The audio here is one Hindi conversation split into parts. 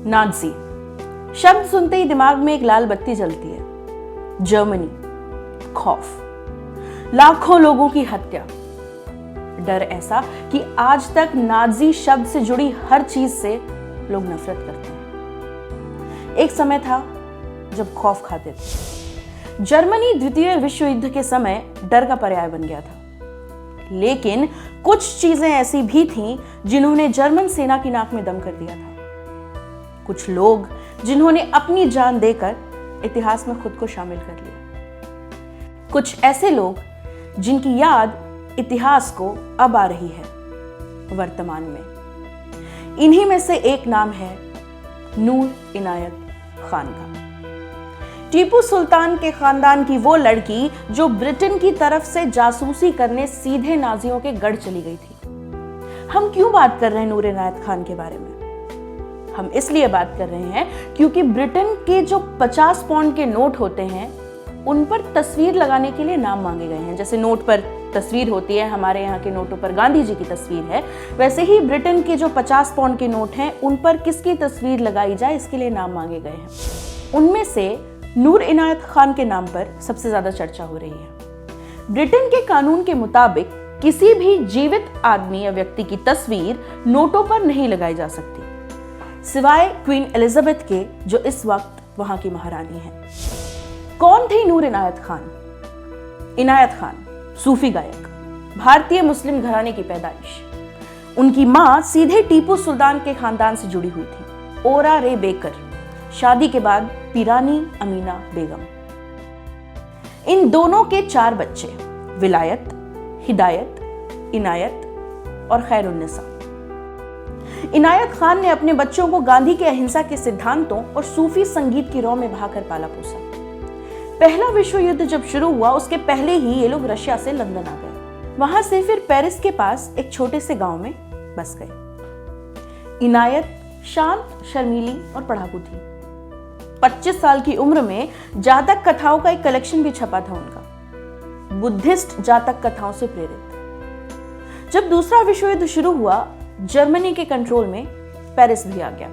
नाज़ी शब्द सुनते ही दिमाग में एक लाल बत्ती जलती है। जर्मनी, खौफ, लाखों लोगों की हत्या, डर ऐसा कि आज तक नाज़ी शब्द से जुड़ी हर चीज से लोग नफरत करते हैं। एक समय था जब खौफ खाते थे। जर्मनी द्वितीय विश्व युद्ध के समय डर का पर्याय बन गया था, लेकिन कुछ चीजें ऐसी भी थीं जिन्होंने जर्मन सेना की नाक में दम कर दिया था। कुछ लोग जिन्होंने अपनी जान देकर इतिहास में खुद को शामिल कर लिया। कुछ ऐसे लोग जिनकी याद इतिहास को अब आ रही है वर्तमान में। इन्हीं में से एक नाम है नूर इनायत खान का। टीपू सुल्तान के खानदान की वो लड़की जो ब्रिटेन की तरफ से जासूसी करने सीधे नाजियों के गढ़ चली गई थी। हम क्यों बात कर रहे हैं नूर इनायत खान के बारे में? हम इसलिए बात कर रहे हैं क्योंकि ब्रिटेन के जो 50 पाउंड के नोट होते हैं उन पर तस्वीर लगाने के लिए नाम मांगे गए हैं। जैसे नोट पर तस्वीर होती है, हमारे यहाँ के नोटों पर गांधी जी की तस्वीर है, वैसे ही ब्रिटेन के जो 50 पाउंड के नोट हैं उन पर किसकी तस्वीर लगाई जाए इसके लिए नाम मांगे गए हैं। उनमें से नूर इनायत खान के नाम पर सबसे ज्यादा चर्चा हो रही है। ब्रिटेन के कानून के मुताबिक किसी भी जीवित आदमी या व्यक्ति की तस्वीर नोटों पर नहीं लगाई जा सकती, सिवाय क्वीन एलिजाबेथ के जो इस वक्त वहां की महारानी है। कौन थी नूर इनायत खान? इनायत खान सूफी गायक, भारतीय मुस्लिम घराने की पैदाइश। उनकी मां सीधे टीपू सुल्तान के खानदान से जुड़ी हुई थी, ओरा रे बेकर। शादी के बाद पीरानी अमीना बेगम। इन दोनों के 4 बच्चे, विलायत, हिदायत, इनायत और खैरुन्निसा। इनायत खान ने अपने बच्चों को गांधी के अहिंसा के सिद्धांतों और सूफी संगीत की रौ में बहाकर पाला पोसा। पहला विश्व युद्ध जब शुरू हुआ उसके पहले ही ये लोग रशिया से लंदन आ गए। वहां से फिर पेरिस के पास एक छोटे से गांव में बस गए। इनायत शांत, शर्मीली और पढ़ाकू थी। 25 साल की उम्र में जातक कथाओं का एक कलेक्शन भी छपा था उनका, बुद्धिस्ट जातक कथाओं से प्रेरित। जब दूसरा विश्व युद्ध शुरू हुआ, जर्मनी के कंट्रोल में पेरिस भी आ गया।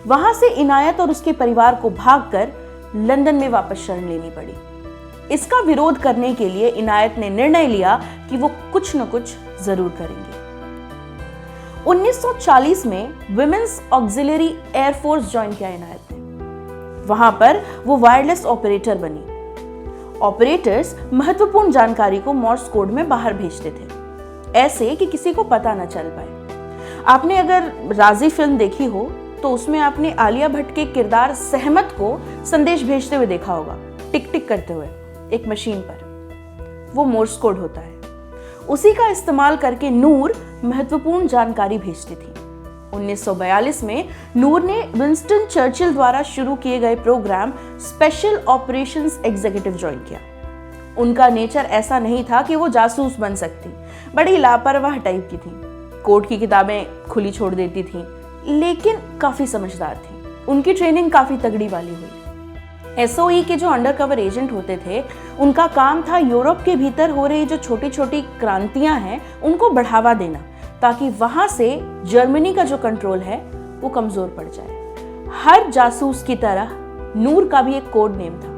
वहां से इनायत और उसके परिवार को भागकर लंदन में वापस शरण लेनी पड़ी। इसका विरोध करने के लिए इनायत ने निर्णय लिया कि वो कुछ न कुछ जरूर करेंगे। 1940 में विमेंस ऑक्सिलरी एयरफोर्स ज्वाइन किया इनायत ने। वहां पर वो वायरलेस ऑपरेटर बनी। ऑपरेटर्स महत्वपूर्ण जानकारी को मॉर्स कोड में बाहर भेजते थे, ऐसे कि किसी को पता न चल पाए। आपने अगर राजी फिल्म देखी हो तो उसमें आपने आलिया भट्ट के किरदार सहमत को संदेश भेजते हुए देखा होगा, टिक टिक करते हुए एक मशीन पर। वो मोर्स कोड होता है। उसी का इस्तेमाल करके नूर महत्वपूर्ण जानकारी भेजती थी। 1942 में नूर ने विंस्टन चर्चिल द्वारा शुरू किए गए programme special operations executive join किया। उनका नेचर ऐसा नहीं था कि वो जासूस बन सकती, बड़ी लापरवाह टाइप की थी। कोर्ट की किताबें खुली छोड़ देती थी, लेकिन काफी समझदार थी। उनकी ट्रेनिंग काफी तगड़ी वाली हुई। एसओई के जो अंडरकवर एजेंट होते थे, उनका काम था यूरोप के भीतर हो रही जो छोटी छोटी क्रांतियां हैं उनको बढ़ावा देना, ताकि वहां से जर्मनी का जो कंट्रोल है वो कमजोर पड़ जाए। हर जासूस की तरह नूर का भी एक कोड नेम था।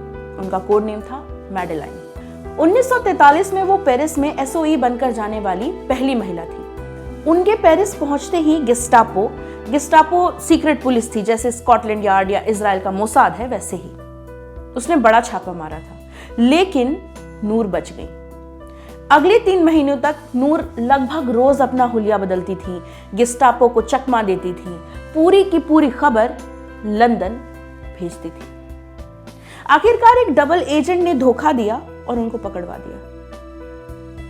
उनका कोड नेम था मैडेलाइन। 1943 में वो पेरिस में एसओई बनकर जाने वाली पहली महिला थी। उनके पेरिस पहुंचते ही गेस्टापो सीक्रेट पुलिस थी, जैसे स्कॉटलैंड यार्ड या इजराइल का मोसाद है वैसे ही। उसने बड़ा छापा मारा था, लेकिन नूर बच गई। अगले 3 महीनों तक नूर लगभग रोज अपना हुलिया बदलती थी, गेस्टापो को चकमा देती थी, पूरी की पूरी खबर लंदन भेजती थी। आखिरकार एक डबल एजेंट ने धोखा दिया और उनको पकड़वा दिया।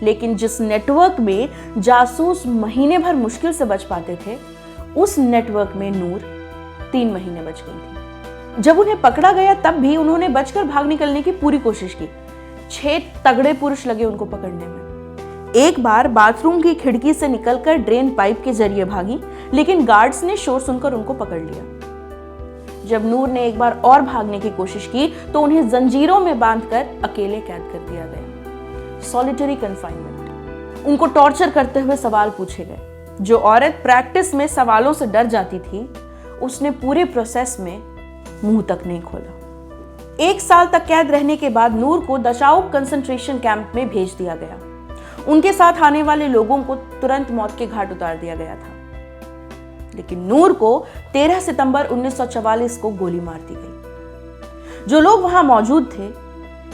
लेकिन जिस नेटवर्क में जासूस महीने भर मुश्किल से बच पाते थे, उस नेटवर्क में नूर 3 महीने बच गई थी। जब उन्हें पकड़ा गया तब भी उन्होंने बचकर भाग निकलने की पूरी कोशिश की। 6 तगड़े पुरुष लगे उनको पकड़ने में। एक बार बाथरूम की खिड़की से निकलकर ड्रेन पाइप के जरिए भागी, लेकिन गार्ड्स ने शोर सुनकर उनको पकड़ लिया। जब नूर ने एक बार और भागने की कोशिश की तो उन्हें जंजीरों में बांधकर अकेले कैद कर दिया गया। Solitary confinement. उनको टॉर्चर करते हुए सवाल पूछे गए। जो औरत प्रैक्टिस में सवालों से डर जाती थी, उसने पूरे प्रोसेस में मुंह तक नहीं खोला। 1 साल तक कैद रहने के बाद नूर को दचाऊ कंसंट्रेशन कैंप में भेज दिया गया। उनके साथ आने वाले लोगों को तुरंत मौत के घाट उतार दिया गया था। लेकिन नूर को 13 सितंबर 1944 को गोली मार दी गई। जो लोग वहां मौजूद थे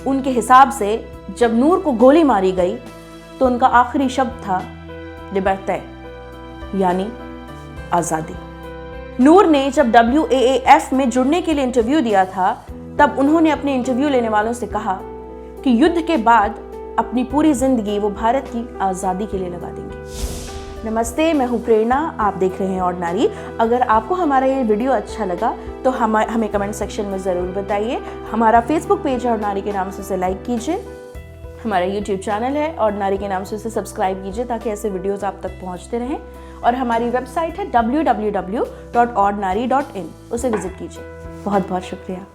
उनके हिसाब से जब नूर को गोली मारी गई तो उनका आखिरी शब्द था लिबर्टे, यानी आजादी। नूर ने जब WAAF में जुड़ने के लिए इंटरव्यू दिया था तब उन्होंने अपने इंटरव्यू लेने वालों से कहा कि युद्ध के बाद अपनी पूरी जिंदगी वो भारत की आज़ादी के लिए लगा देंगे। नमस्ते, मैं हूँ प्रेरणा, आप देख रहे हैं ऑर्डिनरी। अगर आपको हमारा ये वीडियो अच्छा लगा तो हमें कमेंट सेक्शन में ज़रूर बताइए। हमारा फेसबुक पेज है ऑर्डिनरी के नाम से उसे लाइक कीजिए। हमारा यूट्यूब चैनल है ऑर्डिनरी के नाम से उसे सब्सक्राइब कीजिए ताकि ऐसे वीडियोस आप तक पहुंचते रहें। और हमारी वेबसाइट है www.ordinary.in, उसे विजिट कीजिए। बहुत बहुत शुक्रिया।